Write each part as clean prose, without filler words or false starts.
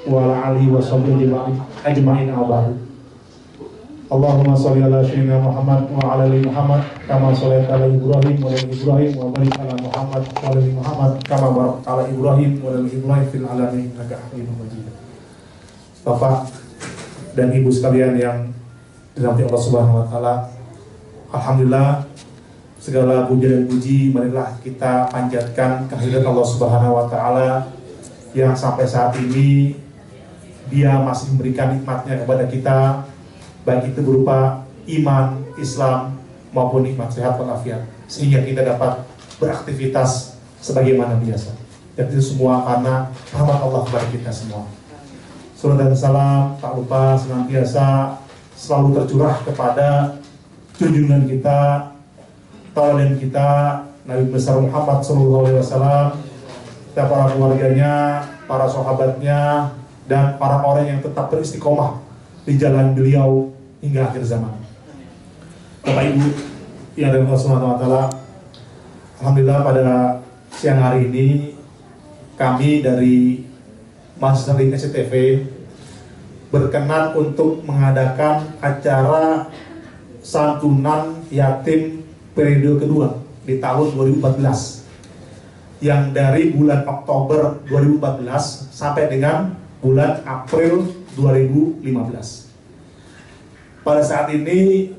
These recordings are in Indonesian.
wa ala alihi wa sahbihi ajma'in abad. Allahumma sholli ala sayyidina Muhammad wa ala ali Muhammad kama shallaita ala Ibrahim wa ala Ibrahim wa barik ala Muhammad wa ala ali Muhammad kama barakta ala Ibrahim wa ala ali Ibrahim fil alamin innaka Hamidum Majid. Bapak dan Ibu sekalian yang dirahmati Allah Subhanahu wa taala, alhamdulillah segala puja dan puji marilah kita panjatkan kehadirat Allah Subhanahu wa taala yang sampai saat ini Dia masih memberikan nikmatnya kepada kita, baik itu berupa iman, Islam maupun nikmat sehat walafiat, sehingga kita dapat beraktivitas sebagaimana biasa. Dan itu semua karena rahmat Allah kepada kita semua. Salam dan salam tak lupa senantiasa selalu tercurah kepada junjungan kita, tauladan kita, Nabi besar Muhammad SAW, dan para keluarganya, para sahabatnya, dan para orang yang tetap beristiqomah di jalan beliau hingga akhir zaman. Bapak Ibu yang ada Allah Subhanahu wa taala, alhamdulillah pada siang hari ini kami dari Mahasiswa SCTV berkenan untuk mengadakan acara santunan yatim periode kedua di tahun 2014 yang dari bulan Oktober 2014 sampai dengan bulan April 2015. Pada saat ini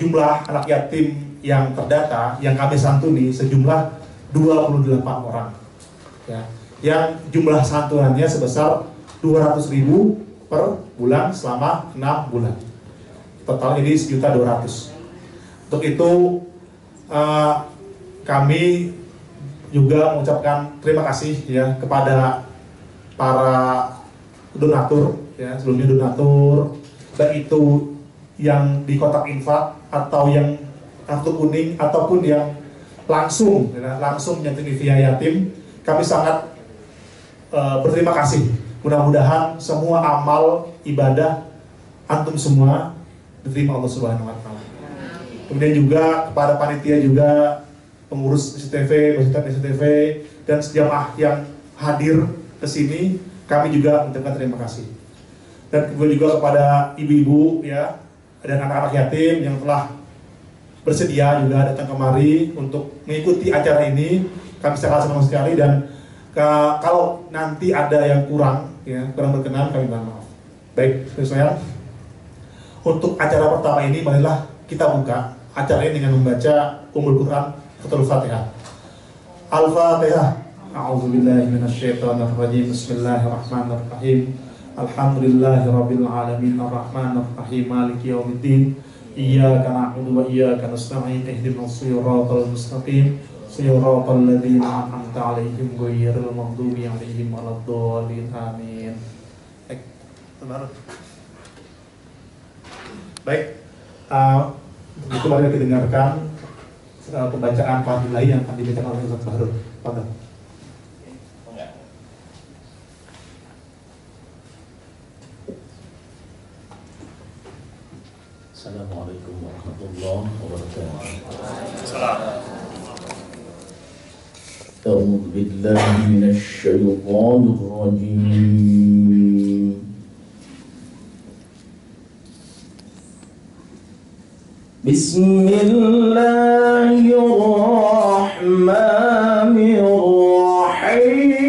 jumlah anak yatim yang terdata yang kami santuni sejumlah 28 orang, ya, yang jumlah santunannya sebesar 200.000 per bulan selama 6 bulan. Total ini 1.200.000. Untuk itu kami juga mengucapkan terima kasih ya kepada para donatur, ya, sebelumnya donatur, baik itu yang di kotak infak atau yang kartu kuning ataupun yang langsung nyantuni via yatim. Kami sangat berterima kasih. Mudah-mudahan semua amal ibadah antum semua diterima Allah Subhanahu wa taala. Kemudian juga kepada panitia juga, pengurus SCTV, SCTV dan sejamaah yang hadir ke sini, kami juga mengucapkan terima kasih. Dan kemudian juga kepada ibu-ibu ya dan anak-anak yatim yang telah bersedia juga datang kemari untuk mengikuti acara ini. Kami sangat senang sekali, dan kalau nanti ada yang kurang berkenan, kami mohon maaf. Baik, sesuai. Untuk acara pertama ini, marilah kita buka acara ini dengan membaca Ummul Quran Fathul Fatihah. Al-Fatihah. A'udzubillahi minasyaitonirrajim. Bismillahirrahmanirrahim. Alhamdulillahirabbil alamin arrahmanir rahim maliki yaumiddin. Iyyaka na'budu wa iyyaka nasta'in ihdinas siratal mustaqim siratal ladzina an'amta 'alaihim ghairil maghdubi 'alaihim waladdallin. Amin. Baik, itu mari kita dengarkan pembacaan Fatilah yang akan dibacakan oleh Ustaz Bahrul. Fadhil. Assalamualaikum warahmatullahi wabarakatuh. A'udzu billahi minasy syaithanir rajim. Bismillahirrahmanirrahim.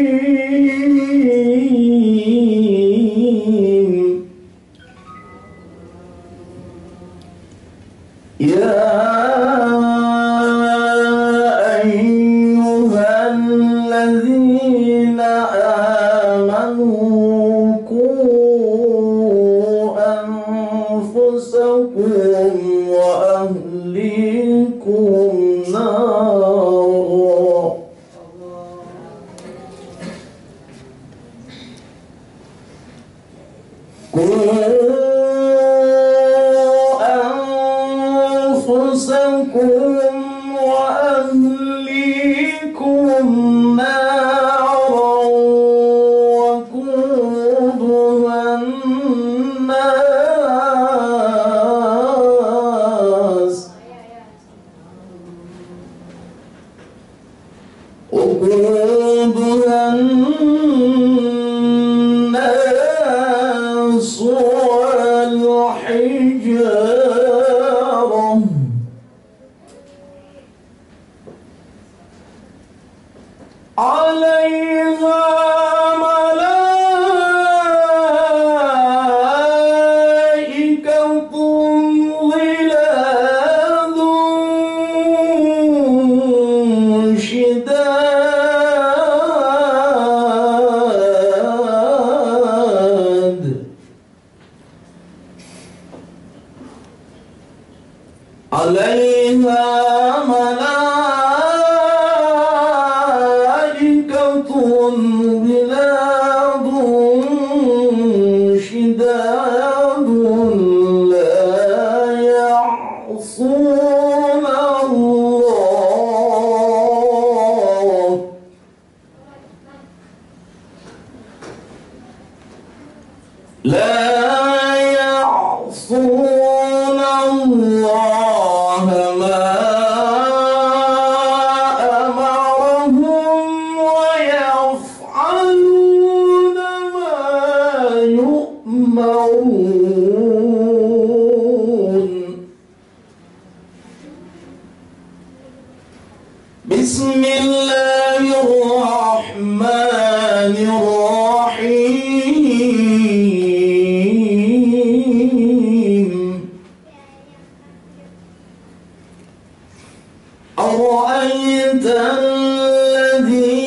Ya ayyuhalladzina amanu qu anfusakum wa ahlikum nar. أنفسكم وأهليكم نارا وقودها الناس وقودها الناس لا يعصون الله ما أمرهم ويفعلون ما يؤمرون. بسم الله الرحمن الرحيم. أرأيت الذي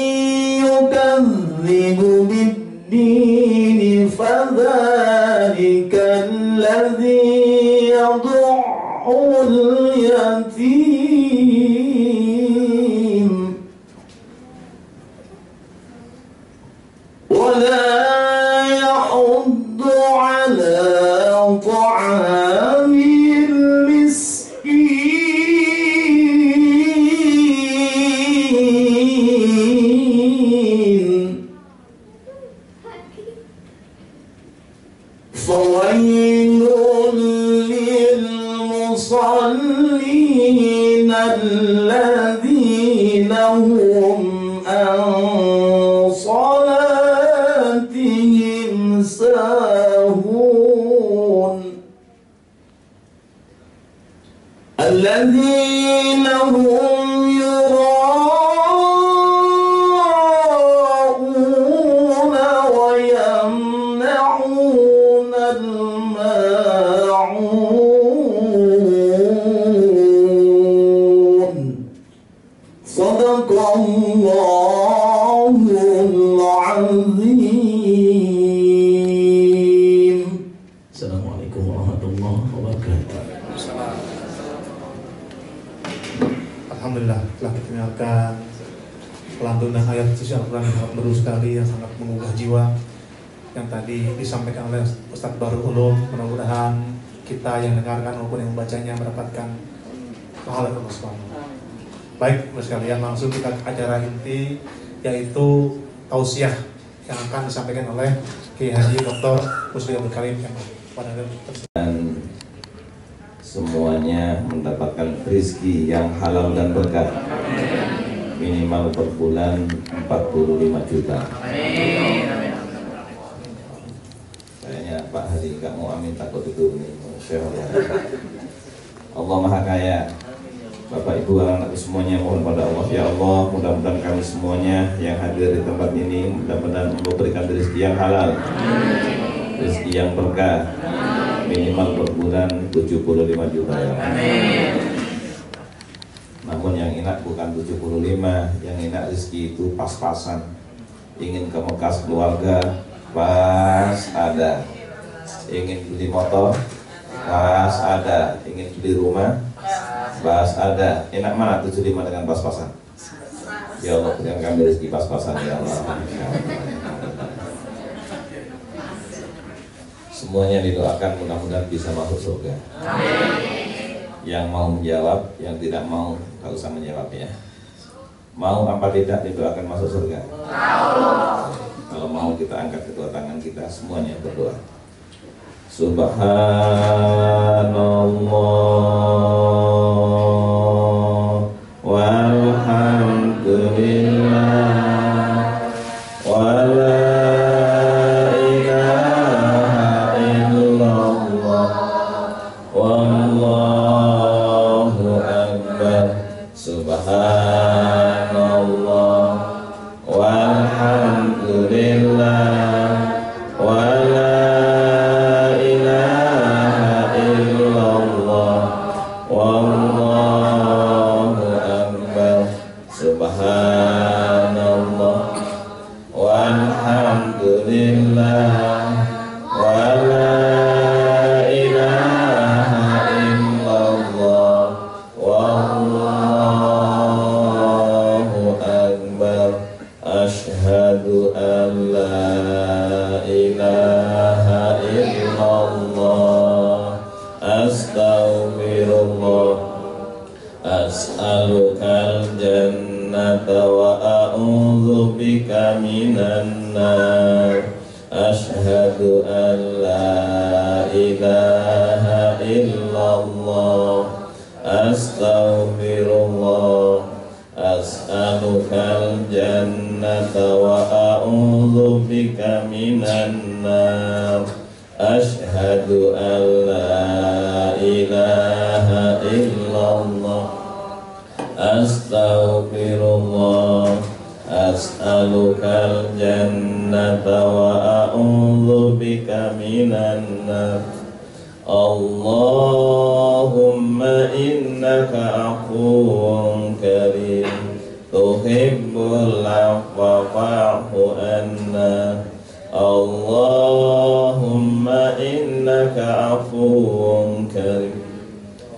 يكذب بالدين فذلك الذي يضع اليتيم ولا يحض على طعام المسكين. فويل للمصلين الذين هم عن صلاتهم ساهون الذين هم يراءون ويمنعون الماعون. صدق الله العظيم. Assalamualaikum warahmatullahi wabarakatuh. Alhamdulillah telah kita dengarkan pelantunan ayat suci Al-Quran yang sangat merdu sekali, yang sangat mengubah jiwa, yang tadi disampaikan oleh Ustadz Bahrul Ulum. Mudah-mudahan kita yang dengarkan maupun yang membacanya mendapatkan pahala Allah Subhanahu. Baik, sekalian langsung kita ke acara inti, yaitu tausiah yang akan disampaikan oleh Kiai Haji Dr. Musli Abdul Karim yang pada dan semuanya mendapatkan rezeki yang halal dan berkah, minimal per bulan 45 juta. Kayaknya Pak Hari nggak mau amin, takut itu nih. Allah Maha Kaya. Bapak Ibu anak semuanya mohon pada Allah, ya Allah, mudah-mudahan kami semuanya yang hadir di tempat ini mudah-mudahan memberikan rezeki yang halal, rezeki yang berkah, minimal per bulan 75 juta ya. Namun yang enak bukan 75, yang enak rezeki itu pas-pasan. Ingin ke Mekah keluarga, pas ada. Ingin beli motor, pas ada. Ingin beli rumah, pas ada. Enak mana 75 dengan pas-pasan? Ya Allah, berikan kami rezeki pas-pasan ya Allah. Semuanya didoakan mudah-mudahan bisa masuk surga. Yang mau menjawab, yang tidak mau tak usah menjawab ya. Mau apa tidak didoakan masuk surga? Kalau mau kita angkat kedua tangan kita, semuanya berdoa. Subhanallah walhamdulillah wala ilaha illallah wallahu akbar. Subhanallah walhamdulillah wala ilaha illallah wallahu akbar. Subhanallah walhamdulillah wala ilaha illallah wallahu akbar. Asyhadu an la ilaha illallah astaghfirullah as'alukal jannata wa a'udzubika minan nar Asyhadu an la ilaha illallah. Astaghfirullah. As'alukal jannata wa a'udzubika minan nar. Asyhadu an la ilaha illallah. Astaghfirullah. As'alukal jannata wa a'udzubika minan nar. Allahumma innaka afuwun karim tuhibbul afwa fa'fu anna. Allahumma innaka afuwun karim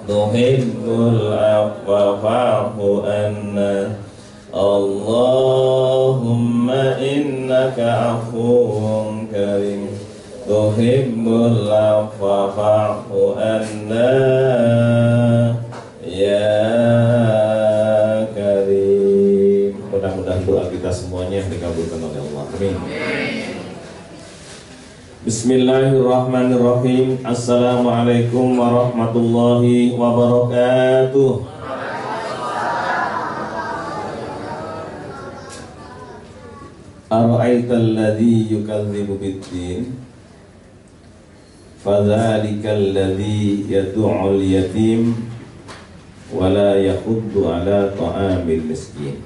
tuhibbul afwa fa'fu anna. Allahumma innaka afuwun karim tuhibbul afwa fa'fu anna ya karim. Mudah-mudahan doa kita semuanya dikabulkan oleh Allah. Amin. Bismillahirrahmanirrahim. Assalamualaikum warahmatullahi wabarakatuh. Ara'aital ladzi yukadzibu bid-din fadzalikal ladzi yad'ul yatim wa la yahuddu ala ta'amil miskin.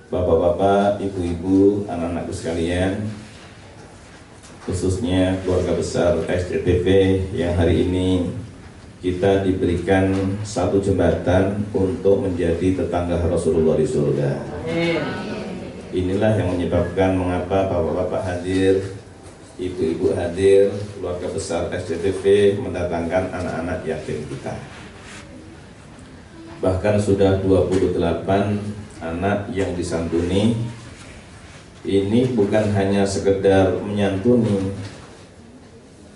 Bapak-bapak, ibu-ibu, anak-anakku sekalian, khususnya keluarga besar SCTV yang hari ini kita diberikan satu jembatan untuk menjadi tetangga Rasulullah di surga. Inilah yang menyebabkan mengapa bapak-bapak hadir, ibu-ibu hadir, keluarga besar SCTV mendatangkan anak-anak yatim kita. Bahkan sudah 28 anak yang disantuni. Ini bukan hanya sekedar menyantuni,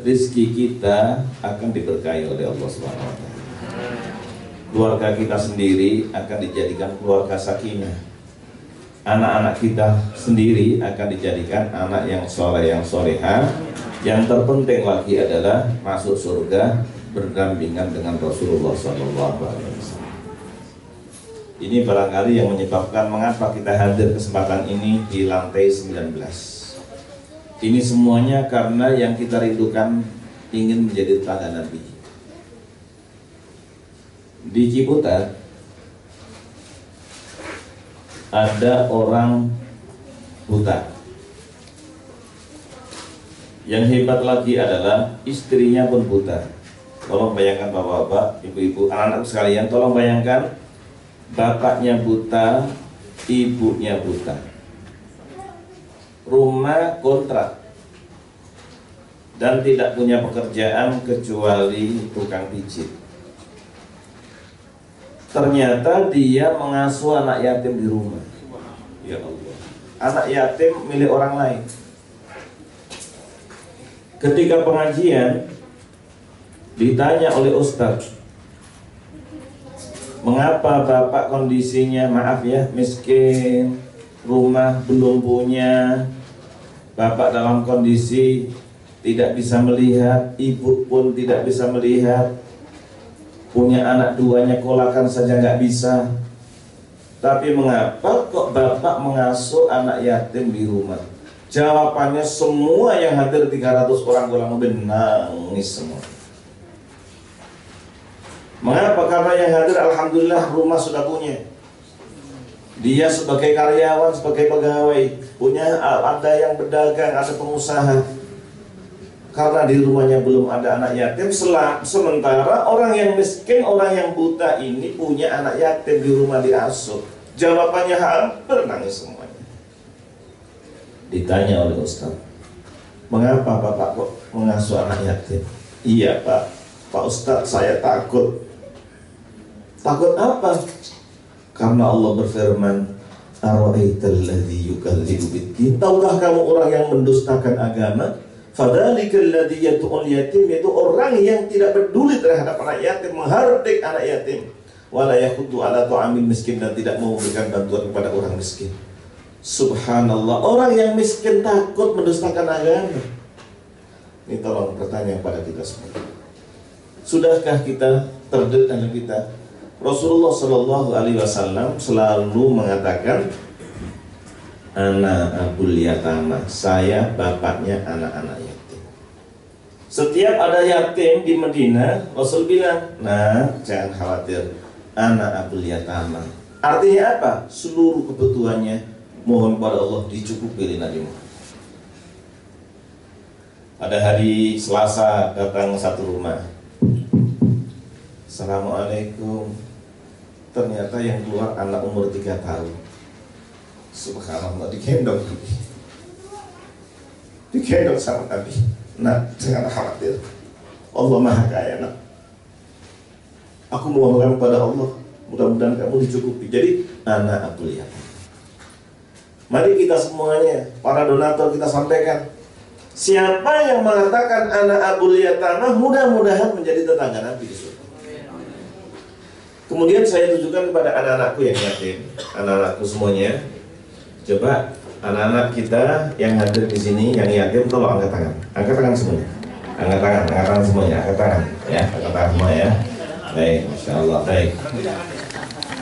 rizki kita akan diberkahi oleh Allah SWT. Keluarga kita sendiri akan dijadikan keluarga sakinah. Anak-anak kita sendiri akan dijadikan anak yang soleh, yang soleha. Yang terpenting lagi adalah masuk surga berdampingan dengan Rasulullah SAW. Ini barangkali yang menyebabkan mengapa kita hadir kesempatan ini di lantai 19. Ini semuanya karena yang kita rindukan ingin menjadi tetangga Nabi. Di Ciputat ada orang buta. Yang hebat lagi adalah istrinya pun buta. Tolong bayangkan bapak-bapak, ibu-ibu, anak-anak sekalian, tolong bayangkan bapaknya buta, ibunya buta. Rumah kontrak dan tidak punya pekerjaan kecuali tukang pijit. Ternyata dia mengasuh anak yatim di rumah. Ya Allah, anak yatim milik orang lain. Ketika pengajian ditanya oleh ustadz, mengapa bapak kondisinya, maaf ya, miskin, rumah belum punya, bapak dalam kondisi tidak bisa melihat, ibu pun tidak bisa melihat, punya anak duanya kolakan saja nggak bisa. Tapi mengapa kok bapak mengasuh anak yatim di rumah? Jawabannya semua yang hadir 300 orang kurang lebih nangis semua. Mengapa? Karena yang hadir alhamdulillah rumah sudah punya. Dia sebagai karyawan, sebagai pegawai, punya, ada yang berdagang, ada pengusaha. Karena di rumahnya belum ada anak yatim, sementara orang yang miskin, orang yang buta ini punya anak yatim di rumah diasuh. Jawabannya hampir nangis semuanya. Ditanya oleh Ustaz, mengapa bapak kok mengasuh anak yatim? Iya Pak Ustaz, saya takut. Takut apa? Karena Allah berfirman, Ara'aital ladzi yukadzibu bid-din. Tahukah kamu orang yang mendustakan agama? Fadzalikal ladzi yad'ul yatim, yaitu orang yang tidak peduli terhadap anak yatim, menghardik anak yatim. Wala yahuddu ala ta'amil miskin, dan tidak mau memberikan bantuan kepada orang miskin. Subhanallah, orang yang miskin takut mendustakan agama. Ini tolong bertanya pada kita semua. Sudahkah kita terdekat dalam kita? Rasulullah Shallallahu Alaihi Wasallam selalu mengatakan, ana abul yatama, saya bapaknya anak-anak yatim. Setiap ada yatim di Madinah, Rasul bilang, nah jangan khawatir, ana abul yatama. Artinya apa? Seluruh kebutuhannya mohon pada Allah dicukupi oleh Nabi Muhammad. Pada hari Selasa datang satu rumah. Assalamualaikum. Ternyata yang keluar anak umur 3 tahun. Subhanallah, digendong sama Nabi. Nah, jangan khawatir, Allah Maha Kaya, nak. Aku mohonkan pada Allah, mudah-mudahan kamu dicukupi. Jadi, anak abul yatim. Mari kita semuanya, para donatur, kita sampaikan, siapa yang mengatakan anak abul yatama, mudah-mudahan menjadi tetangga Nabi di surga. Kemudian saya tunjukkan kepada anak-anakku yang yatim, anak-anakku semuanya. Coba anak-anak kita yang hadir di sini, yang yatim, tolong angkat tangan semuanya, angkat tangan semuanya, angkat tangan, ya, angkat tangan semua ya. Baik, masya Allah, baik.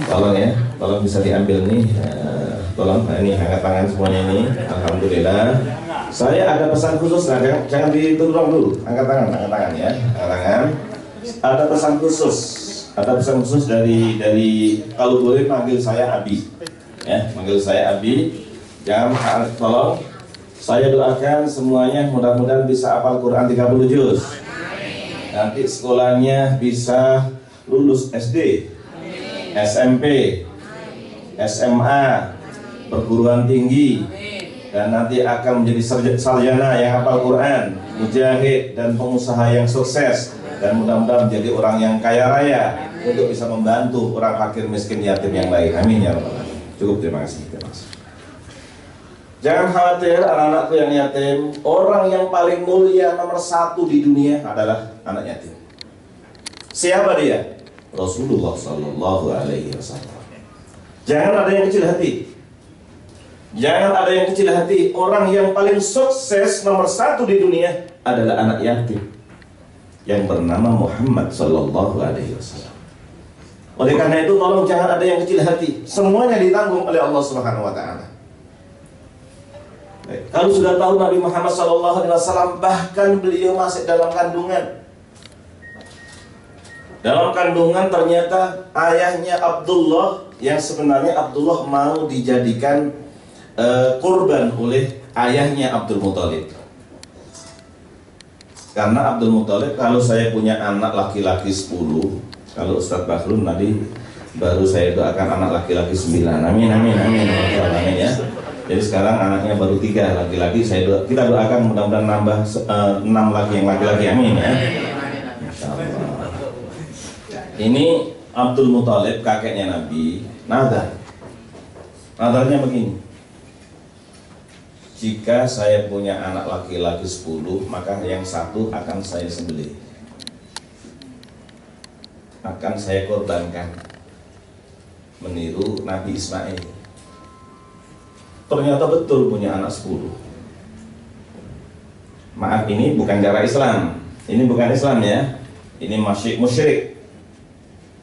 Tolong ya, tolong bisa diambil nih, tolong, nah, ini angkat tangan semuanya ini, alhamdulillah. Saya ada pesan khusus, nah, jangan ditolong dulu, angkat tangan ya, angkat tangan. Ada pesan khusus. Ada pesan khusus dari kalau boleh panggil saya Abi, ya, panggil saya Abi. Jangan, tolong saya doakan semuanya mudah-mudahan bisa hafal Quran 30 juz. Nanti sekolahnya bisa lulus SD, SMP, SMA, perguruan tinggi, dan nanti akan menjadi sarjana yang hafal Quran, mujahid dan pengusaha yang sukses, dan mudah-mudahan menjadi orang yang kaya raya untuk bisa membantu orang fakir miskin yatim yang lain. Amin ya rabbal alamin. Cukup, terima kasih. Jangan khawatir anak-anakku yang yatim. Orang yang paling mulia nomor 1 di dunia adalah anak yatim. Siapa dia? Rasulullah Sallallahu Alaihi Wasallam. Jangan ada yang kecil hati. Jangan ada yang kecil hati. Orang yang paling sukses nomor 1 di dunia adalah anak yatim yang bernama Muhammad Sallallahu Alaihi Wasallam. Oleh karena itu, tolong jangan ada yang kecil hati. Semuanya ditanggung oleh Allah Subhanahu Wa Taala. Kalau sudah tahu Nabi Muhammad Sallallahu Alaihi Wasallam, bahkan beliau masih dalam kandungan. Dalam kandungan ternyata ayahnya Abdullah, yang sebenarnya Abdullah mau dijadikan kurban oleh ayahnya Abdul Muthalib. Karena Abdul Muthalib, kalau saya punya anak laki-laki 10, kalau Ustadz Bahrul tadi baru saya doakan anak laki-laki 9. Amin ya. Jadi sekarang anaknya baru 3 laki-laki. Kita doakan mudah-mudahan nambah 6 lagi yang laki-laki. Amin ya. Masya Allah. Ini Abdul Muthalib, kakeknya Nabi, nadar. Nadarnya begini. Jika saya punya anak laki-laki 10, maka yang 1 akan saya sembelih, akan saya korbankan, meniru Nabi Ismail. Ternyata betul punya anak 10. Maaf, ini bukan cara Islam. Ini bukan Islam ya. Ini masih musyrik.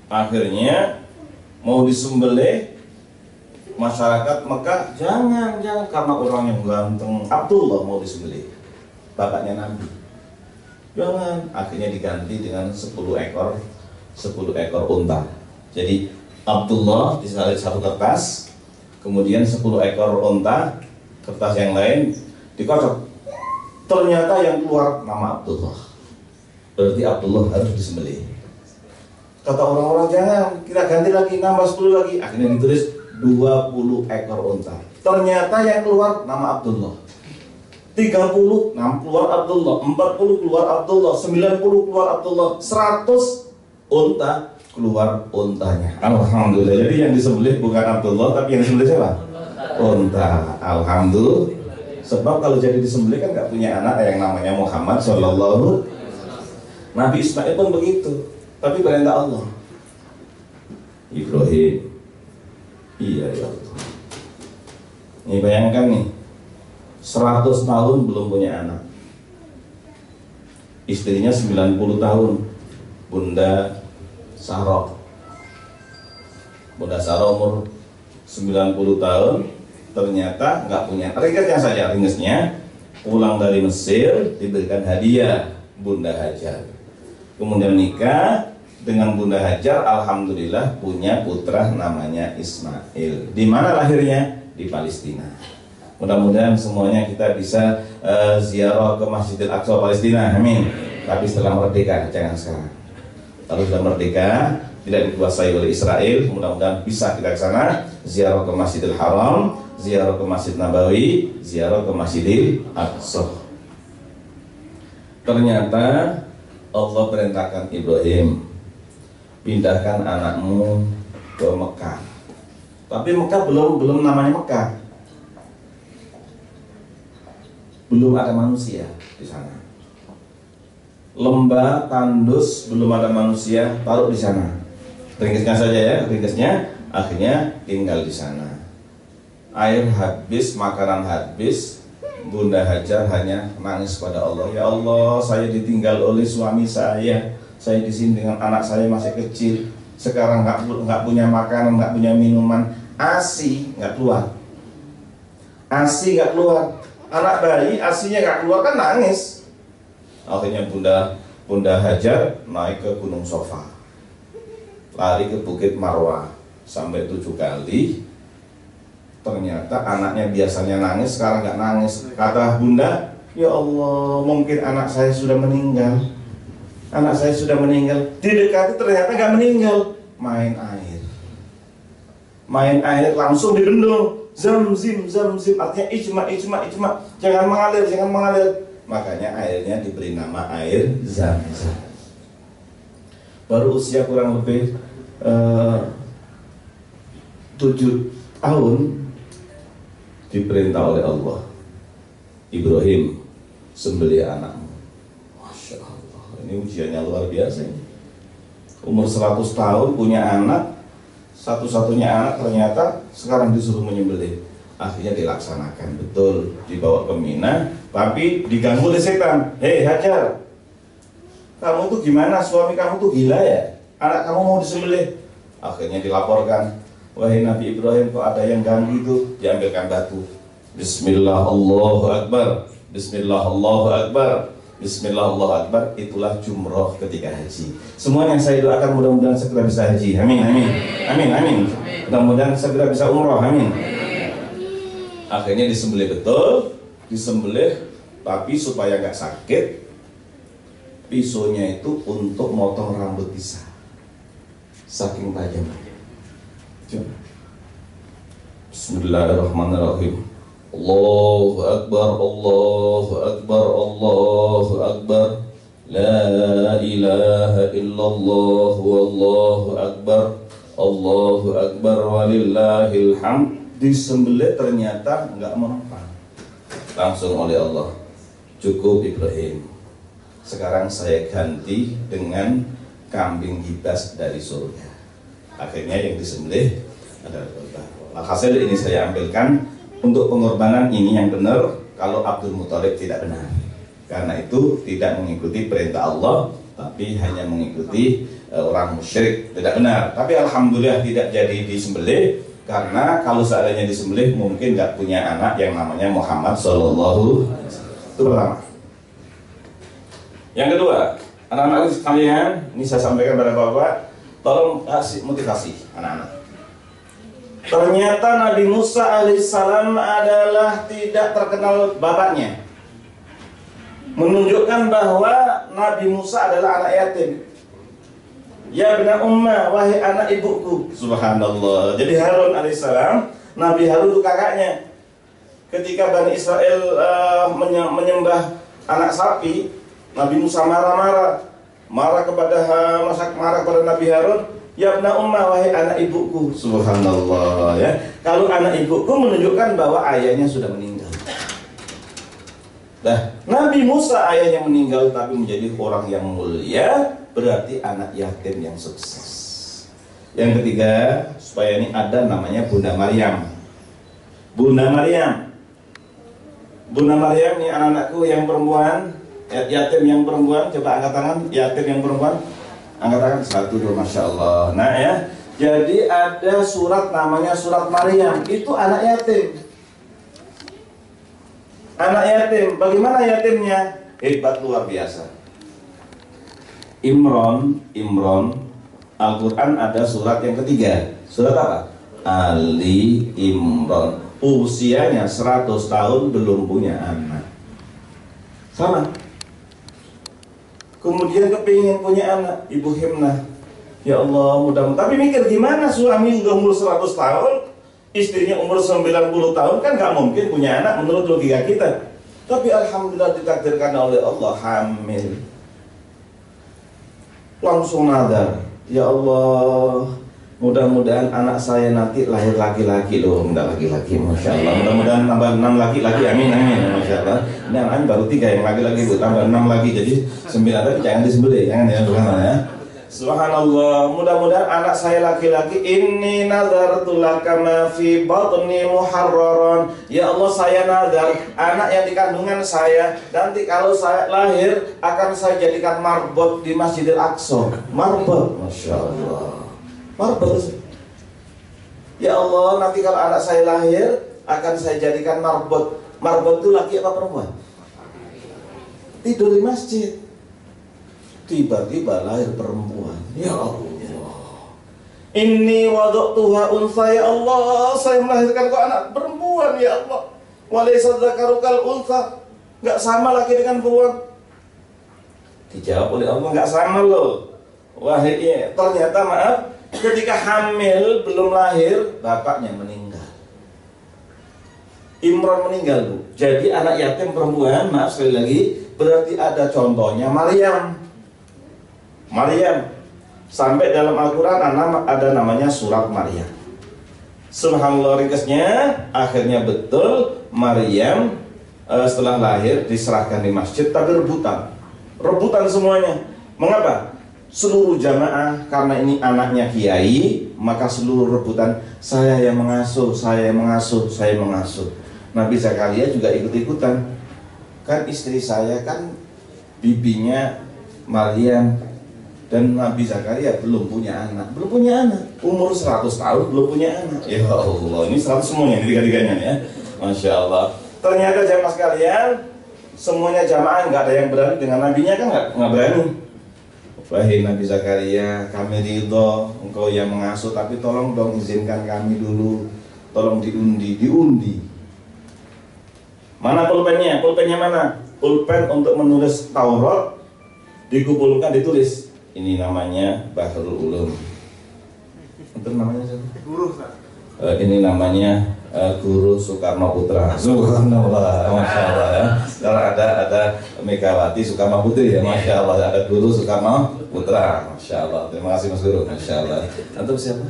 Akhirnya mau disembelih, masyarakat Mekah jangan karena orang yang ganteng Abdullah mau disembelih, bapaknya Nabi. Jangan. Akhirnya diganti dengan 10 ekor unta. Jadi Abdullah disalib 1 kertas, kemudian 10 ekor unta, kertas yang lain dikocok. Ternyata yang keluar nama Abdullah. Berarti Abdullah harus disembelih. Kata orang-orang, jangan, kita ganti lagi, nambah 10 lagi. Akhirnya ditulis 20 ekor unta. Ternyata yang keluar nama Abdullah. 30 keluar Abdullah, 40 keluar Abdullah, 90 keluar Abdullah, 100 unta keluar untanya. Alhamdulillah. Jadi yang disembelih bukan Abdullah, tapi yang disembelih siapa? Unta. Alhamdulillah. Sebab kalau jadi disembelih kan nggak punya anak yang namanya Muhammad Sallallahu. Nabi Ismail pun begitu. Tapi perintah Allah. Ibrahim. Iya ya Allah. Ini bayangkan nih, 100 tahun belum punya anak. Istrinya 90 tahun, Bunda Saro. Bunda Saro umur 90 tahun, ternyata nggak punya. Ringkasnya saja, ringkasnya pulang dari Mesir diberikan hadiah Bunda Hajar. Kemudian nikah dengan Bunda Hajar, alhamdulillah punya putra namanya Ismail. Di mana lahirnya? Di Palestina. Mudah-mudahan semuanya kita bisa ziarah ke Masjidil Aqsa Palestina, amin. Tapi setelah merdeka, jangan sekarang. Kalau sudah merdeka, tidak dikuasai oleh Israel, mudah-mudahan bisa kita ke sana, ziarah ke Masjidil Haram, ziarah ke Masjid Nabawi, ziarah ke Masjidil Aqsa. Ternyata Allah perintahkan Ibrahim, pindahkan anakmu ke Mekah. Tapi Mekah belum namanya Mekah. Belum ada manusia di sana. Lembah tandus, belum ada manusia, taruh di sana. Ringkasnya saja ya, ringkasnya akhirnya tinggal di sana. Air habis, makanan habis, Bunda Hajar hanya nangis pada Allah. Ya Allah, saya ditinggal oleh suami saya di sini dengan anak saya masih kecil. Sekarang nggak punya makanan, nggak punya minuman, ASI nggak keluar. ASI nggak keluar. Anak bayi ASInya nggak keluar kan nangis. Akhirnya Bunda Hajar naik ke Gunung Sofa, lari ke Bukit Marwah sampai 7 kali. Ternyata anaknya biasanya nangis, sekarang nggak nangis. Kata Bunda, ya Allah, mungkin anak saya sudah meninggal. Anak saya sudah meninggal. Didekati ternyata nggak meninggal. Main air langsung dibendung. Zamzim, artinya ijma. Jangan mengalir. Makanya airnya diberi nama air Zamzam. Baru usia kurang lebih 7 tahun diperintah oleh Allah, Ibrahim, sembelih anakmu. Masya Allah, ini ujiannya luar biasa ini. Umur 100 tahun punya anak, satu-satunya anak, ternyata sekarang disuruh menyembelih. Akhirnya dilaksanakan, betul, dibawa ke Mina, tapi diganggu oleh setan. Hei Hajar, kamu tuh gimana? Suami kamu tuh gila ya? Anak kamu mau disembelih. Akhirnya dilaporkan, wahai Nabi Ibrahim, kok ada yang ganggu itu? Diambilkan batu. Bismillah Allahu Akbar. Bismillah Allahu Akbar. Bismillah Allahu Akbar. Itulah jumroh ketika haji. Semua yang saya doakan mudah-mudahan segera bisa haji. Amin. Mudah-mudahan segera bisa umroh. Amin. Akhirnya disembelih betul, tapi supaya nggak sakit, pisaunya itu untuk motong rambut Isa. Saking tajam. Bismillahirrahmanirrahim. Allahu Akbar, Allahu Akbar, Allahu Akbar. La ilaha illallah, wallahu akbar. Allahu Akbar walillahil hamd. Disembelih ternyata nggak mempan. Langsung oleh Allah, cukup Ibrahim, sekarang saya ganti dengan kambing hitas dari surga. Akhirnya yang disembelih adalah korban. Hasil ini saya ambilkan untuk pengorbanan ini yang benar. Kalau Abdul Muthalib tidak benar, karena itu tidak mengikuti perintah Allah, tapi hanya mengikuti orang musyrik, tidak benar. Tapi alhamdulillah tidak jadi disembelih, karena kalau seandainya disembelih mungkin nggak punya anak yang namanya Muhammad Sallallahu. Itu pertama. Yang kedua, anak-anak sekalian, ini saya sampaikan pada Bapak, tolong kasih motivasi anak-anak. Ternyata Nabi Musa alaihissalam adalah tidak terkenal bapaknya, menunjukkan bahwa Nabi Musa adalah anak yatim. Ya bena umma, wahai anak ibuku. Subhanallah. Jadi Harun alaihissalam, Nabi Harun itu kakaknya. Ketika Bani Israel menyembah anak sapi, Nabi Musa marah kepada Nabi Harun. Ya bena umma, wahai anak ibuku. Subhanallah ya. Kalau anak ibuku menunjukkan bahwa ayahnya sudah meninggal. Nah, Nabi Musa ayahnya meninggal tapi menjadi orang yang mulia, berarti anak yatim yang sukses. Yang ketiga, supaya ini ada namanya Bunda Maryam. Bunda Maryam. Bunda Maryam nih anak-anakku yang perempuan, yatim yang perempuan, coba angkat tangan, yatim yang perempuan, angkat tangan, 1, 2, Masya Allah. Nah ya, jadi ada surat namanya surat Maryam, itu anak yatim. Anak yatim, bagaimana yatimnya? Hebat luar biasa. Imron, Al-Quran ada surat yang ketiga. Surat apa? Ali Imron. Usianya 100 tahun belum punya anak. Sama. Kemudian kepingin punya anak, Ibu Himnah. Ya Allah, mudah-mudahan. Tapi mikir gimana suami udah umur 100 tahun, istrinya umur 90 tahun, kan gak mungkin punya anak menurut logika kita. Tapi alhamdulillah ditakdirkan oleh Allah hamil. Langsung nadar, ya Allah, mudah-mudahan anak saya nanti lahir laki-laki loh, enggak laki-laki, Masya Allah. Mudah-mudahan tambah 6 laki-laki, amin, Masya Allah. Ini anak baru 3 yang laki-laki, Bu, tambah 6 lagi, jadi 9, tapi jangan disembelih, jangan ya, ya. Subhanallah, mudah-mudahan anak saya laki-laki. Inni nazartu laka ma fi batni muharraran. Ya Allah, saya nazar anak yang di kandungan saya nanti kalau saya lahir akan saya jadikan marbot di Masjidil Aqsa. Marbot, Masya Allah. Marbot. Ya Allah, nanti kalau anak saya lahir akan saya jadikan marbot. Marbot itu laki apa perempuan? Tidur di masjid. Tiba-tiba lahir perempuan. Ya Allah. Inni wada'tuha unsa, ya Allah, saya melahirkan kok anak perempuan, ya Allah. Walaysa dzakaru kal unsa. Enggak sama laki dengan perempuan. Dijawab oleh Allah, enggak sama loh. Wahai, ternyata maaf, ketika hamil belum lahir, bapaknya meninggal. Imron meninggal, Bu. Jadi anak yatim perempuan, maaf sekali lagi, berarti ada contohnya Maryam. Sampai dalam Al-Quran ada namanya surat Maryam. Subhanallah, ringkasnya akhirnya betul Maryam setelah lahir diserahkan di masjid, tapi rebutan semuanya. Mengapa? Seluruh jamaah, karena ini anaknya kiai, maka seluruh rebutan, saya yang mengasuh, saya yang mengasuh, saya yang mengasuh. Nabi Zakaria juga ikut-ikutan. Kan istri saya kan bibinya Maryam, dan Nabi Zakaria belum punya anak, umur 100 tahun belum punya anak. Ya Allah, ini 100 semuanya, ini tiga-tiganya ya, Masya Allah. Ternyata jamaah sekalian, semuanya jamaah nggak ada yang berani dengan nabinya, kan nggak berani. Wahai Nabi Zakaria, kami ridho engkau yang mengasuh, tapi tolong dong izinkan kami dulu, tolong diundi. Mana pulpennya? Pulpennya mana? Pulpen untuk menulis Taurat dikumpulkan, ditulis. Ini namanya Bahrul Ulum. Itu namanya siapa? Guru. Ini namanya Guru Soekarno Putra. Subhanallah, Masya Allah ya. Kalau ada Megawati Soekarno Putri ya, Masya Allah. Ada Guru Soekarno Putra, Masya Allah. Terima kasih Mas Guru, Masya Allah. Antum siapa?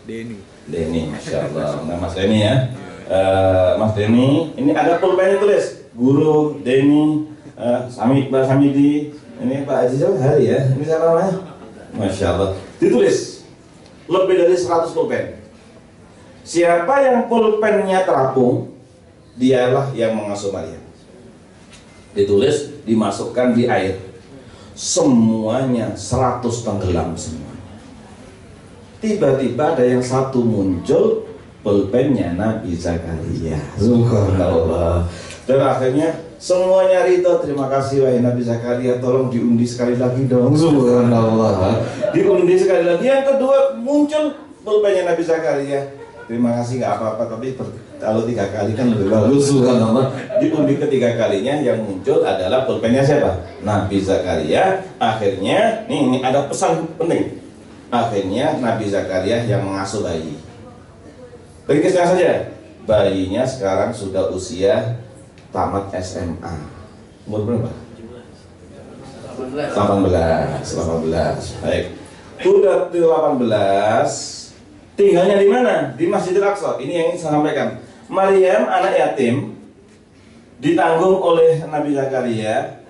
Denny, Masya Allah. Nah, Mas Denny ya. Mas Denny, ini ada pulpennya tulis Guru Denny, Mbak Samidi. Ini Pak Haji Hari ya, ini siapa namanya? Masya Allah. Ditulis lebih dari 100 pulpen. Siapa yang pulpennya terapung, dialah yang mengasuh Maryam. Ditulis, dimasukkan di air. Semuanya 100 tenggelam semuanya. Tiba-tiba ada yang satu muncul, pulpennya Nabi Zakaria. Subhanallah. Dan akhirnya semuanya ridho. Terima kasih wahai Nabi Zakaria, tolong diundi sekali lagi dong. Subhanallah. Diundi sekali lagi. Yang kedua muncul pulpennya Nabi Zakaria. Terima kasih, nggak apa-apa, tapi kalau 3 kali kan lebih bagus. Subhanallah. Diundi ketiga kalinya yang muncul adalah pulpennya siapa? Nabi Zakaria. Akhirnya ini ada pesan penting. Akhirnya Nabi Zakaria yang mengasuh bayi. Ringkasnya saja, bayinya sekarang sudah usia tamat SMA. Umur berapa? 18. Baik. Sudah 18. Tinggalnya di mana? Di Masjidil Aqsa. Ini yang ingin saya sampaikan. Maryam anak yatim, ditanggung oleh Nabi Zakaria.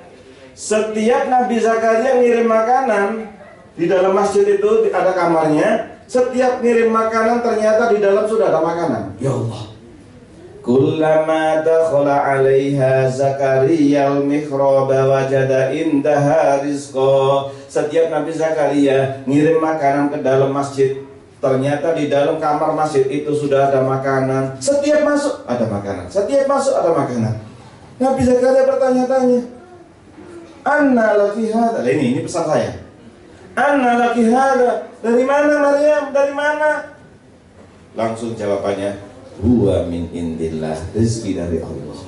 Setiap Nabi Zakaria ngirim makanan, di dalam masjid itu ada kamarnya. Setiap ngirim makanan ternyata di dalam sudah ada makanan. Ya Allah. Kullama dakhala 'alaiha Zakaria al-mihrab wajada indaha rizqa. Setiap Nabi Zakaria ngirim makanan ke dalam masjid, ternyata di dalam kamar masjid itu sudah ada makanan. Setiap masuk ada makanan, setiap masuk ada makanan. Nabi Zakaria bertanya-tanya, "Anna laki hadza?" Ini pesan saya. "Anna laki hadza?" Dari mana Maryam? Dari mana? Langsung jawabannya, "Huwa min indillah." Rezeki dari Allah.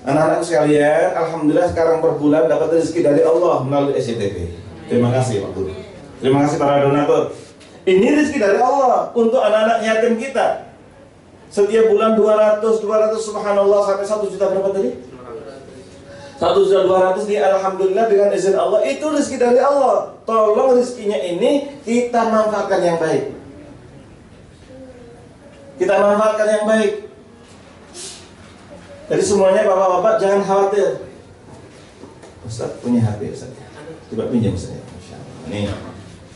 Anak-anak sekalian, alhamdulillah sekarang per bulan dapat rezeki dari Allah melalui SCTV. Terima kasih Pak Guru. Terima kasih para donatur. Ini rezeki dari Allah untuk anak-anak yatim kita. Setiap bulan 200 subhanallah sampai 1 juta berapa tadi? 1.200.000 nih, alhamdulillah dengan izin Allah. Itu rezeki dari Allah. Tolong rezekinya ini kita manfaatkan yang baik. Kita manfaatkan yang baik. Jadi semuanya bapak-bapak jangan khawatir. Ustaz punya HP Ustaz. Coba pinjam Ustaz. Masya Allah. Ini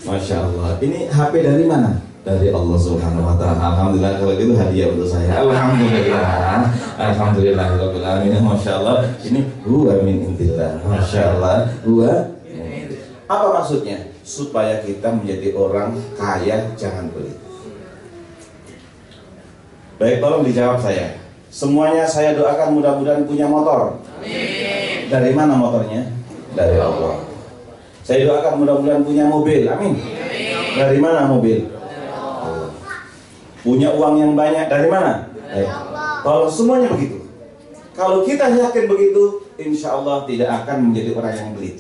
Masya Allah. Ini HP dari mana? Dari Allah Subhanahu wa ta'ala. Alhamdulillah kalau itu hadiah untuk saya. Alhamdulillah. Alhamdulillahirabbil alamin. Masya Allah. Ini huwa min indillah. Masya Allah. Huwa. Apa maksudnya? Supaya kita menjadi orang kaya jangan pelit. Baik, tolong dijawab saya. Semuanya saya doakan mudah-mudahan punya motor. Amin. Dari mana motornya? Dari Allah. Saya doakan mudah-mudahan punya mobil. Amin. Amin. Dari mana mobil? Allah. Punya uang yang banyak. Dari mana? Dari Allah. Kalau semuanya begitu. Kalau kita yakin begitu, insya Allah tidak akan menjadi orang yang pelit.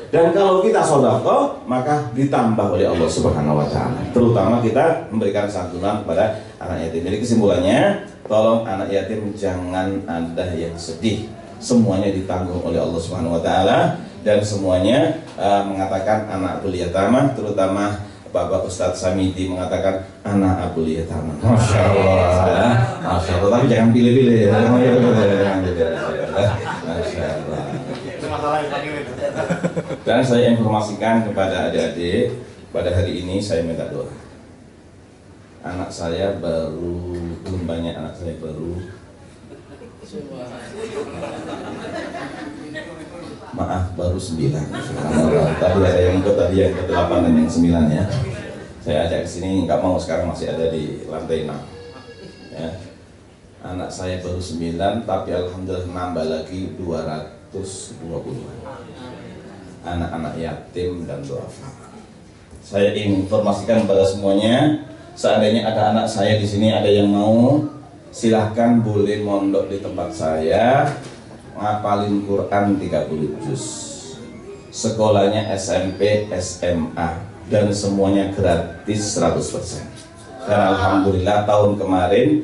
Dan kalau kita sedekah, maka ditambah oleh Allah Subhanahu wa ta'ala. Terutama kita memberikan santunan kepada anak yatim. Jadi kesimpulannya, tolong anak yatim jangan ada yang sedih. Semuanya ditanggung oleh Allah Subhanahu wa ta'ala, dan semuanya mengatakan anak abul yatama, terutama Bapak Ustadz Samidi mengatakan anak abul yatama. Masya Allah. Masya Allah. Tapi jangan pilih-pilih ya. Masya Allah. Dan saya informasikan kepada adik-adik, pada hari ini saya minta doa. Anak saya belum banyak, anak saya baru, maaf, baru 9. Tadi ada yang yang ke-8 dan yang 9 ya. Saya ajak ke sini, nggak mau, sekarang masih ada di lantai 6 ya. Anak saya baru 9, tapi alhamdulillah nambah lagi 220 anak-anak yatim dan duafa. Saya ingin informasikan kepada semuanya, seandainya ada anak saya di sini, ada yang mau, silahkan boleh mondok di tempat saya, ngapalin Quran 30 juz. Sekolahnya SMP, SMA, dan semuanya gratis 100%. Dan alhamdulillah tahun kemarin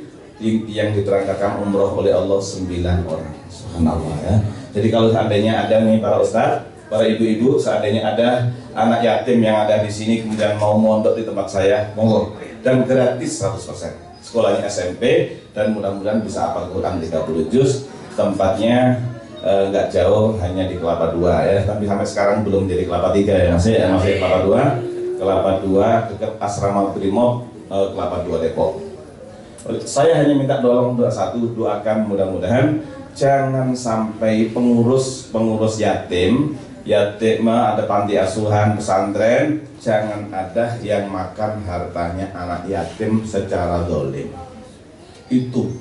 yang diterangkan umroh oleh Allah 9 orang. Subhanallah ya. Jadi kalau seandainya ada nih para ustaz, para ibu-ibu, seandainya ada anak yatim yang ada di sini kemudian mau mondok di tempat saya, monggo, dan gratis 100%. Sekolahnya SMP dan mudah-mudahan bisa hafal Quran 30 juz. Tempatnya nggak jauh, hanya di Kelapa 2 ya, tapi sampai sekarang belum jadi Kelapa 3 ya, masih Kelapa 2. Kelapa 2 dekat Asrama Brimob, Kelapa 2 Depok. Saya hanya minta doa satu, doakan mudah-mudahan jangan sampai pengurus yatim ada panti asuhan, pesantren, jangan ada yang makan hartanya anak yatim secara zalim. Itu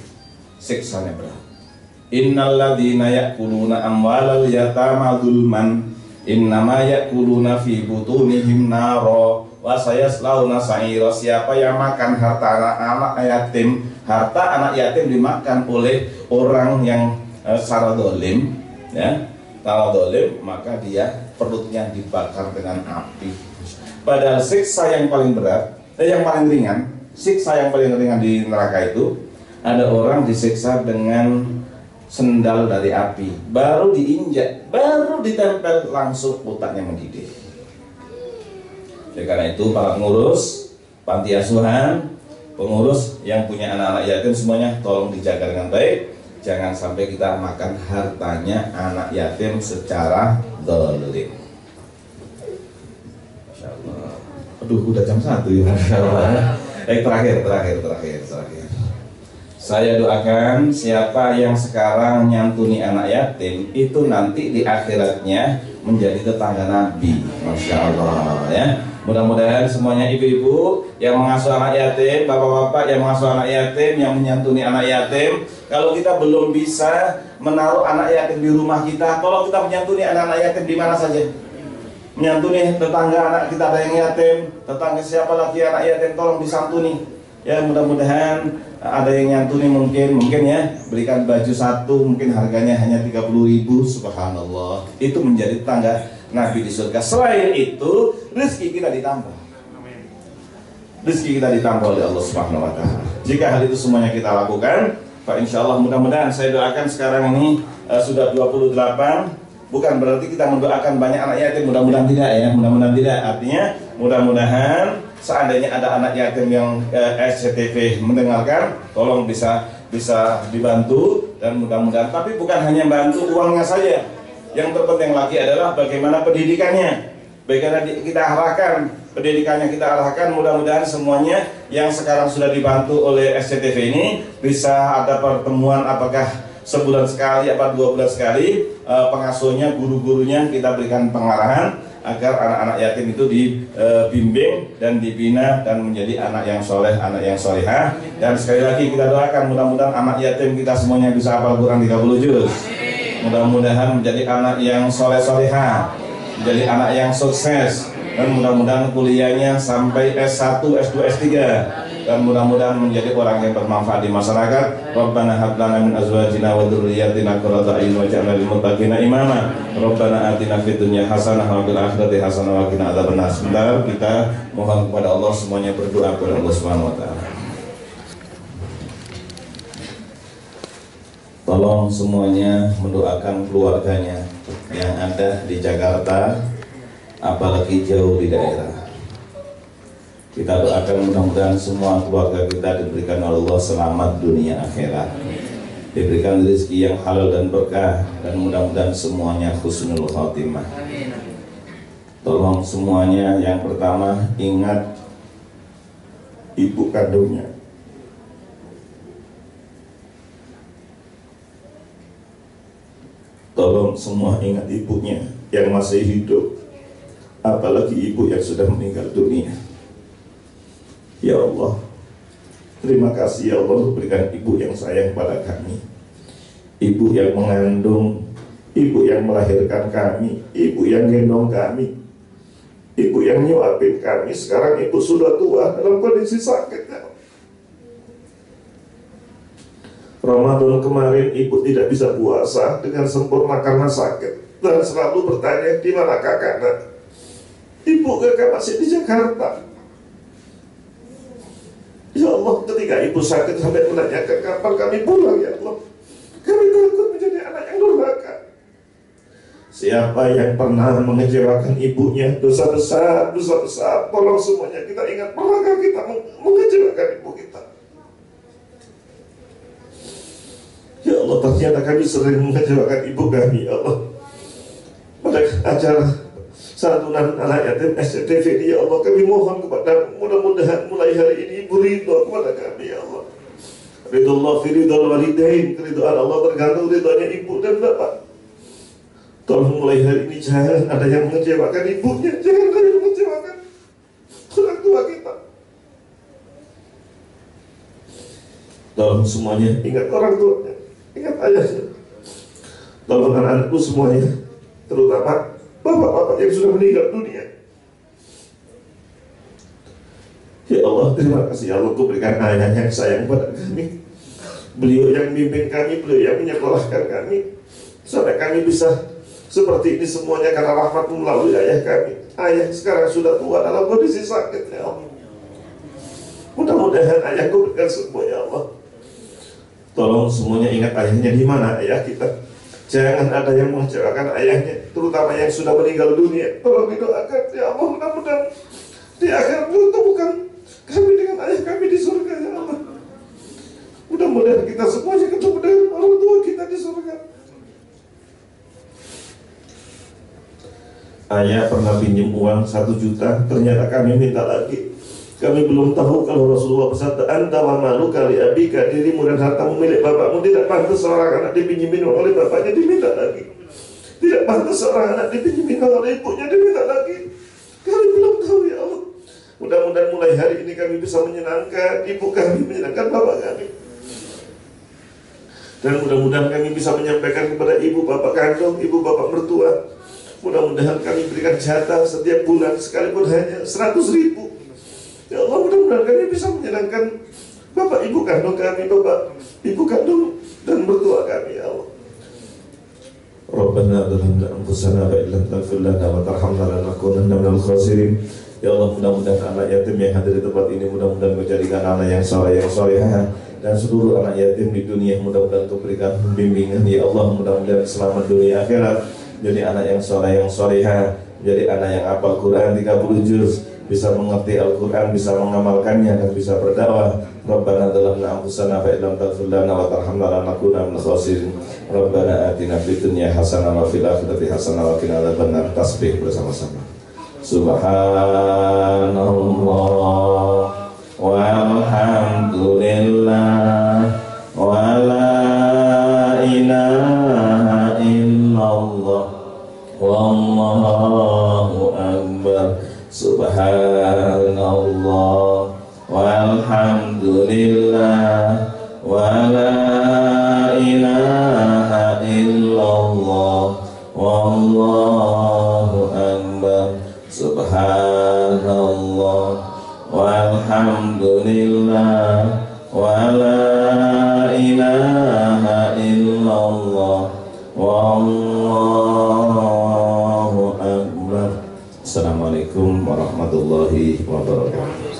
siksanya berat. Innalladzina ya'kuluna amwalal yatama dzulman innama ya'kuluna fi butunihim naro wa sayaslawna sa'ira. Siapa yang makan harta anak yatim, harta anak yatim dimakan oleh orang yang secara zalim ya, kalau dolim, maka dia perutnya dibakar dengan api. Padahal siksa yang paling berat, yang paling ringan, siksa yang paling ringan di neraka itu, ada orang disiksa dengan sendal dari api, baru diinjak, baru ditempel, langsung otaknya mendidih. Jadi karena itu para pengurus panti asuhan, pengurus yang punya anak-anak yatim semuanya tolong dijaga dengan baik. Jangan sampai kita makan hartanya anak yatim secara zalim. Masya Allah. Aduh, udah jam 1 ya. Masya Allah. Terakhir. Saya doakan siapa yang sekarang nyantuni anak yatim itu nanti di akhiratnya menjadi tetangga Nabi. Masya Allah ya. Mudah-mudahan semuanya ibu-ibu yang mengasuh anak yatim, bapak-bapak yang mengasuh anak yatim, yang menyantuni anak yatim. Kalau kita belum bisa menaruh anak yatim di rumah kita, tolong kita menyantuni anak-anak yatim di mana saja. Menyantuni tetangga anak kita ada yang yatim, tetangga siapa lagi anak yatim, tolong disantuni. Ya mudah-mudahan ada yang nyantuni mungkin ya, berikan baju satu mungkin harganya hanya 30.000, subhanallah. Itu menjadi tetangga Nabi di surga. Selain itu, rezeki kita ditambah. Rezeki kita ditambah oleh Allah Subhanahu wa taala. Jika hal itu semuanya kita lakukan, Pak, insya Allah mudah-mudahan saya doakan sekarang ini sudah 28. Bukan berarti kita mendoakan banyak anak yatim, mudah-mudahan tidak ya, mudah-mudahan tidak. Artinya mudah-mudahan seandainya ada anak yatim yang SCTV mendengarkan, tolong bisa dibantu dan mudah-mudahan. Tapi bukan hanya bantu uangnya saja. Yang terpenting lagi adalah bagaimana pendidikannya. Bagaimana kita arahkan pendidikannya, kita arahkan. Mudah-mudahan semuanya yang sekarang sudah dibantu oleh SCTV ini bisa ada pertemuan, apakah sebulan sekali, apa 2 bulan sekali, pengasuhnya, guru-gurunya kita berikan pengarahan agar anak-anak yatim itu dibimbing dan dibina dan menjadi anak yang soleh, anak yang solehah. Dan sekali lagi kita doakan mudah-mudahan anak yatim kita semuanya bisa hafal Quran 30 juz. Mudah-mudahan menjadi anak yang soleh-solehah, menjadi anak yang sukses, dan mudah-mudahan kuliahnya sampai S1, S2, S3, dan mudah-mudahan menjadi orang yang bermanfaat di masyarakat. Rabbana hab lana min azwajina wa dzurriyyatina qurrata a'yun waj'alna lil muttaqina imama. Rabbana atina fid dunya hasanah wa fil akhirati hasanah wa qina adzabannar. Sebentar kita mohon kepada Allah, semuanya berdoa kepada Allah Subhanahu wa taala. Tolong semuanya mendoakan keluarganya yang ada di Jakarta, apalagi jauh di daerah. Kita doakan mudah-mudahan semua keluarga kita diberikan oleh Allah selamat dunia akhirat, diberikan rezeki yang halal dan berkah, dan mudah-mudahan semuanya husnul khotimah. Tolong semuanya, yang pertama ingat ibu kandungnya. Tolong semua ingat ibunya yang masih hidup, apalagi ibu yang sudah meninggal dunia. Ya Allah, terima kasih ya Allah berikan ibu yang sayang pada kami, ibu yang mengandung, ibu yang melahirkan kami, ibu yang gendong kami, ibu yang nyuapin kami. Sekarang ibu sudah tua dalam kondisi sakit ya. Ramadan kemarin ibu tidak bisa puasa dengan sempurna karena sakit, dan selalu bertanya di mana kakak. Ibu kakak masih di Jakarta. Ya Allah, ketika ibu sakit sampai menanyakan kapan kami pulang ya Allah. Kami takut menjadi anak yang durhaka. Siapa yang pernah mengecewakan ibunya, dosa besar, tolong semuanya kita ingat, pernahkah kita mengecewakan ibu kita? Ya Allah, ternyata kami sering mengecewakan ibu kami ya Allah. Pada acara santunan anak yatim SCTV ini ya Allah, kami mohon kepada mudah-mudahan mulai hari ini ibu ridho kepada kami ya Allah. Ridho Allah fi ridho walidain, keridhaan Allah tergantung ridhonya ibu dan bapak. Tolong mulai hari ini jangan ada yang mengecewakan ibunya, jangan ada yang mengecewakan orang tua kita. Tolong semuanya ingat orang tuanya, ingat ayahnya. Tolong anak-anakku semuanya, terutama bapak-bapak yang sudah meninggal dunia. Ya Allah, terima kasih ya Allah, berikan ayah yang sayang pada kami. Beliau yang memimpin kami, beliau yang menyekolahkan kami, sampai kami bisa seperti ini semuanya karena rahmat melalui ayah kami. Ayah sekarang sudah tua dalam kondisi sakit ya Allah. Mudah-mudahan ayahku berikan semua ya Allah. Tolong semuanya ingat ayahnya di mana ayah kita. Jangan ada yang mengecewakan ayahnya, terutama yang sudah meninggal dunia. Tolong didoakan ya Allah, mudah-mudahan di akhir bukan kami dengan ayah kami di surga ya Allah. Mudah-mudahan kita semuanya ketemu dengan orang tua kita di surga. Ayah pernah pinjam uang 1 juta, ternyata kami minta lagi. Kami belum tahu kalau Rasulullah bersabda, anta wa maluka li abika, dirimu dan hartamu milik bapakmu. Tidak pantas seorang anak dipinjemin oleh bapaknya diminta lagi. Tidak pantas seorang anak dipinjemin oleh ibunya diminta lagi. Kami belum tahu ya Allah. Mudah-mudahan mulai hari ini kami bisa menyenangkan ibu kami, menyenangkan bapak kami. Dan mudah-mudahan kami bisa menyampaikan kepada ibu bapak kandung, ibu bapak mertua. Mudah-mudahan kami berikan jatah setiap bulan sekalipun hanya 100.000. Ya Allah, mudah-mudahan kami bisa menyenangkan bapak ibu kandung kami, bapak ibu kandung dan mertua kami ya Allah. Rabbana zalamna anfusana wa illam taghfir lana wa tarhamna lanakunanna minal khasirin. Ya Allah, mudah-mudahan anak yatim yang hadir di tempat ini mudah-mudahan menjadikan anak yang saleh, yang salehah, dan seluruh anak yatim di dunia mudah-mudahan Engkau berikan bimbingan ya Allah. Mudah-mudahan selamat dunia akhirat, jadi anak yang saleh, yang salehah, jadi anak yang hafal Quran 30 juz, bisa mengerti Al-Quran, bisa mengamalkannya, dan bisa berdakwah. Rabbana zalamna anfusana fa illam taghfir lana wa tarhamna lanakunanna minal khasirin. Rabbana atina fid dunya hasanah wa fil akhirati hasanah wa qina adzabannar. Tasbih bersama-sama. Subhanallah walhamdulillah wa la ilaha illallah wallahu akbar. Subhanallah walhamdulillah wa la ilaha illallah wallahu akbar. Subhanallah walhamdulillah wa la ilaha illallah wallahu akbar. Assalamualaikum warahmatullahi wabarakatuh.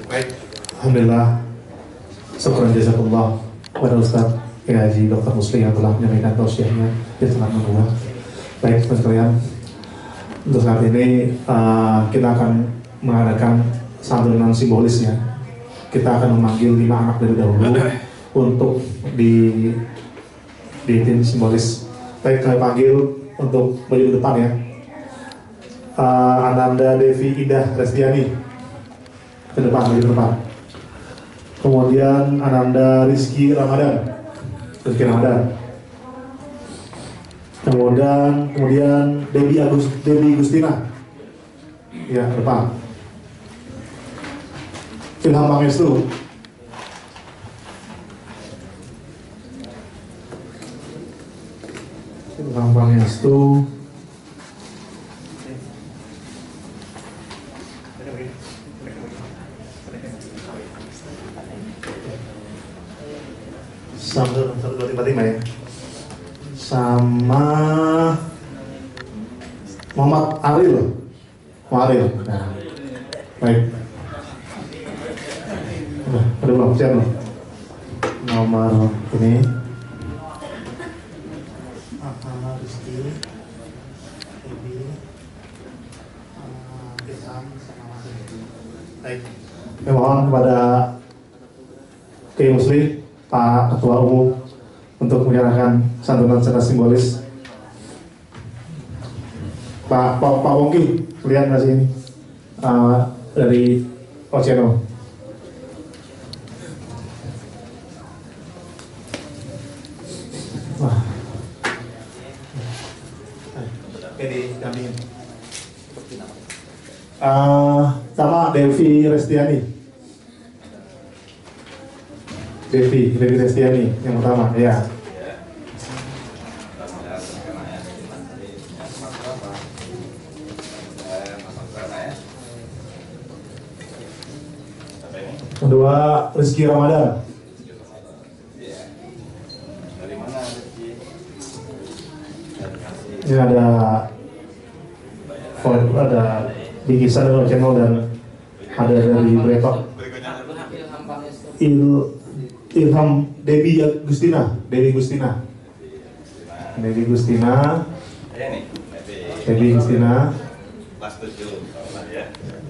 Baik, alhamdulillah. Syukran jazakallah kepada Ustaz Kiai Haji Dr. Musli yang telah menyampaikan tausiahnya di tengah menua. Baik, teman sekalian, untuk saat ini kita akan mengadakan santunan simbolis ya. Kita akan memanggil 5 anak dari dahulu untuk di tim simbolis. Baik, kami panggil untuk maju ke depan ya. Ananda Devi Indah Restiani ke depan, maju ke depan. Kemudian Ananda Rizky Ramadan. Kemudian Debbie Gustina. Ya, ke depan. Ilham Pangestu. Ilham Pangestu. Sama 1, 2, 3, 4, 5 ya. Sama Muhammad Aril. Nah, baik. Udah belum siap nih. Nomor ini. Baik. Mohon kepada Kiai Musli, Pak Ketua Umum, untuk menyerahkan santunan secara simbolis. Pak Wongki, lihat nggak sih ini dari Oceano. Wah, ini kami sama Devi Restiani. Devi Restiani yang pertama ya. Kedua Rizky Ramadan. Ini ada bingkisan dari channel dan ada dari Bretok. Ilham Debbie Gustina.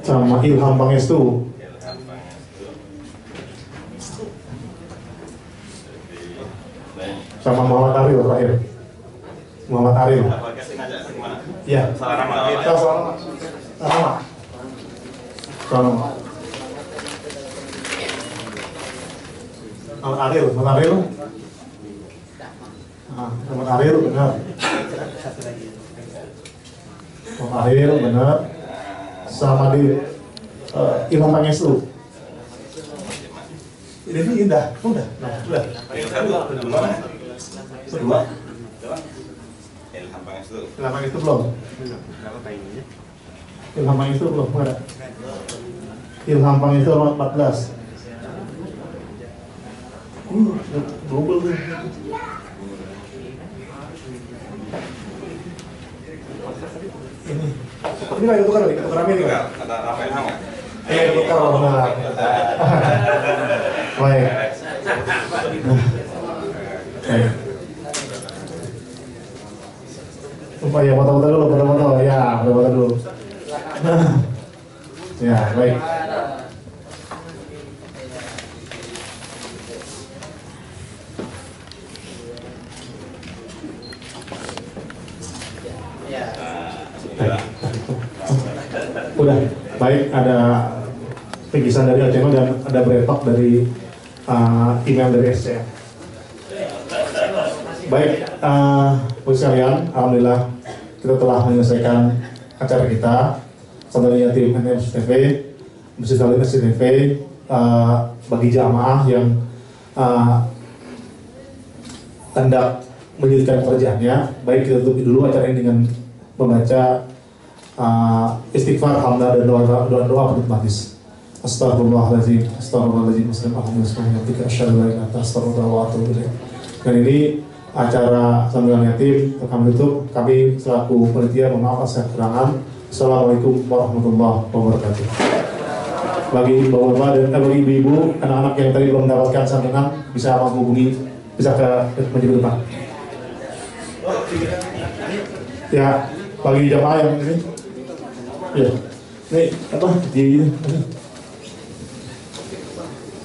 Sama Ilham Pangestu. Sama Muhammad Aril terakhir. Muhammad Ariel. Iya. Salah nama. Salah nama. Muhammad Ariel. Muhammad Ariel benar. Muhammad Ariel benar. Sama di Ilham Pangestu. Ini udah. Kedua. Ilham Pangestu belum. Ilham Pangestu belum ada. Ilham Pangestu nomor 14. Double tuh. Ini lagi tukar rame nih. Ada Rafael Hang. Tukar benar. Baik. Supaya foto-foto dulu, ya, foto-foto dulu. Ya, baik. Udah, baik, ada pinggisan dari Aceh dan ada bretok dari email dari SCM. Baik, sekalian, alhamdulillah kita telah menyelesaikan acara kita. Saudaranya tim NMSTV, Masjid Al SCTV, bagi jamaah yang hendak melanjutkan pekerjaannya, baik kita tutup dulu acara ini dengan membaca istighfar, hamdah dan doa penutup majlis. Astagfirullahaladzim, astagfirullahaladzim, alhamdulillah, asyhadu an la ilaha illallah, astagfirullah wa atubu ilaih. Dan ini acara sambilan yatim kami tutup. Kami selaku panitia mohon maaf atas kekurangan. Assalamualaikum warahmatullahi wabarakatuh. Bagi bapak-bapak dan bagi ibu-ibu, anak-anak yang tadi belum mendapatkan santunan bisa menghubungi, bisa ke meja depan. Ya, bagi jamaah yang ini, ya, ini apa di ini?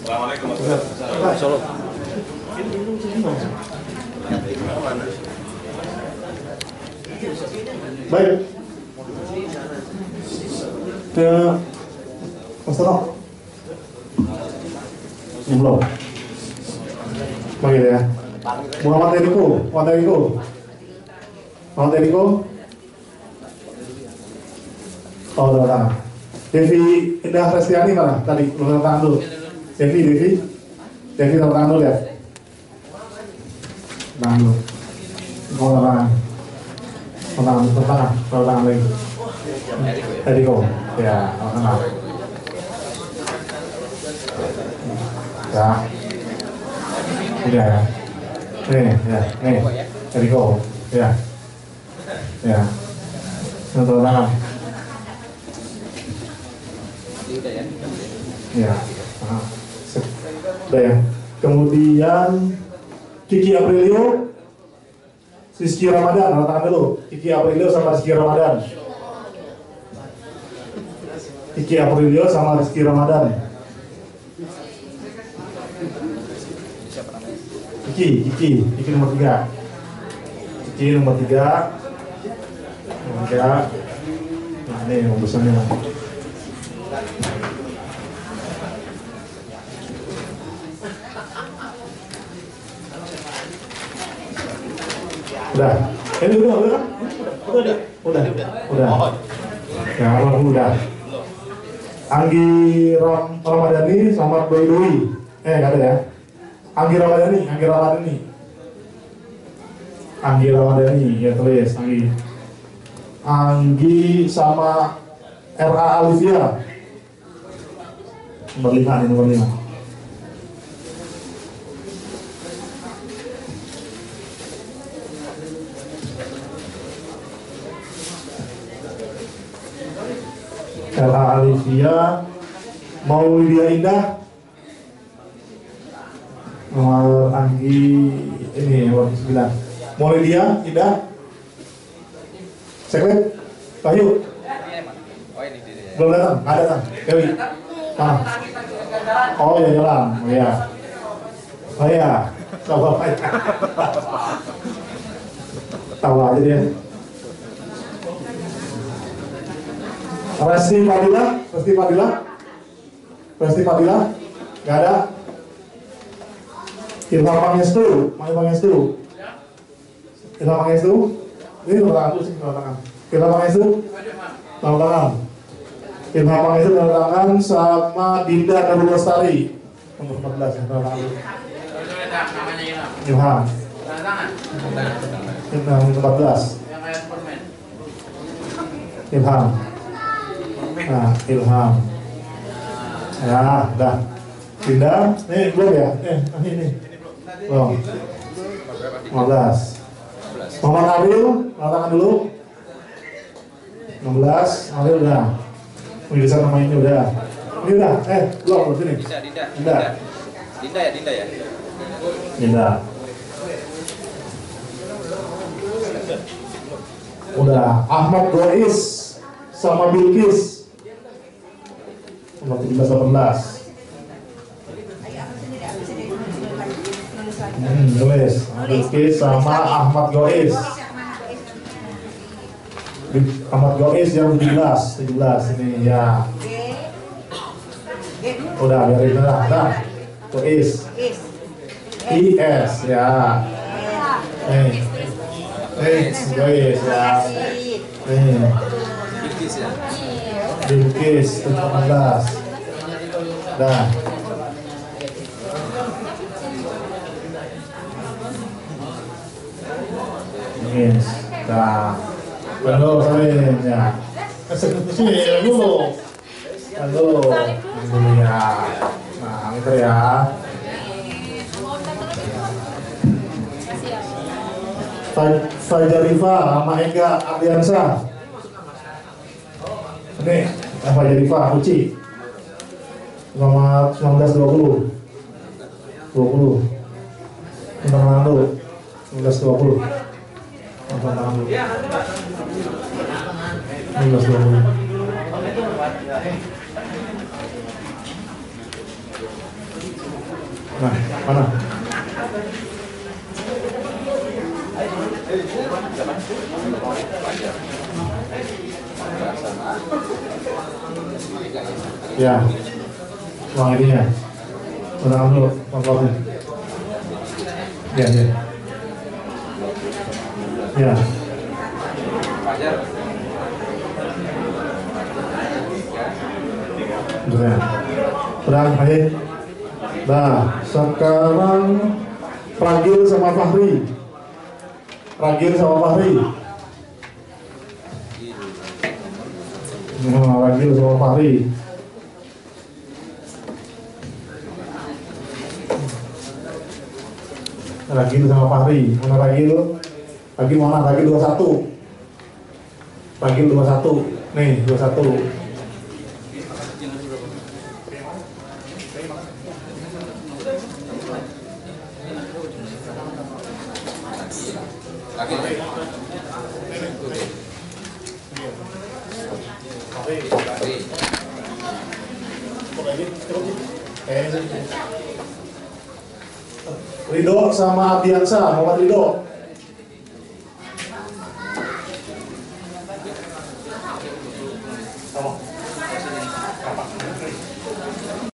Assalamualaikum warahmatullahi Baik. Ke Mas Toro. Belum. Panggil ya. Muhammad Eriko. Oh, udah. Devi Indah Restiani mana? Tadi belum tangan dulu. Devi tanda tangan dulu ya. Tangan dulu. Mau tangan lagi. Eriko. Ya, tangan. Ya. Ini ya. Nih. Eriko. Ya. Tanda tangan. Ya. Udah ya. Kemudian Kiki Aprilio, Rizky Ramadan, tanda tangan dulu. Kiki Aprilio sama Rizky Ramadan. Kiki nomor 3. Nah, ini yang besarnya. Udah. Ini udah kan? Udah. Ya, udah. Anggi Ramadhani sama Doi. Enggak ada ya. Anggi Ramadhani, ya tulis Anggi sama RA Alivia. Nomor 5. RA Alivia, Maulidia Indah, nomor Anggi ini nomor 9. Maulidia Indah, Sekret, Bayu. Belum datang, nggak datang. Dewi, mana? Oh ya jalan, oh ya, coba. Tawa aja dia. Resti Fadila, nggak ada. Ilham Pangestu, ini nomor tangan tuh sih, nomor tangan. Ilham Pangestu, nomor tangan. Ilham Pangestu nomor tangan sama Dinda Nurul Lestari, nomor 14 ya, nomor tangan. Ilham. Ilham 14. Ilham. Nah, Ilham. Ya, dah. Dinda, nih belum ya? Ini. Belum. 15. Muhammad Nabil, tangan dulu. 16, Nabil udah. Tulisan nama ini udah. Ini udah. Belum sini. Dinda ya. Dinda. Udah. Ahmad Gois sama Bilkis. Nomor 17-18. Tulis. Bilkis sama Ahmad Gois. Ahmad Gois yang 17 ini ya. Udah biarin lah. Nah, Gois. IS ya. Gois ya. Bilkis 17. Dah. Yes. Dah. Halo, salim ya. Sini dulu. Halo. Dulu ya. Nah, gitu ya. Fajarifa sama Ega Ardiansa. Ini Fajarifa Uci. Selamat 19-20. 20. Tentang lalu 19-20. Tentang lalu 19-20. Nah, mana? Ya, uang ini ya. Uang dulu, uang. Ya. Ya. Terang aja. Nah, sekarang Ragil sama Fahri. Ragil sama Fahri. Ragil sama Fahri. Mana Ragil? Ragil mana? Ragil 21. Ragil 21. Nih, 21. Ridho sama Ardiansa, Muhammad Ridho.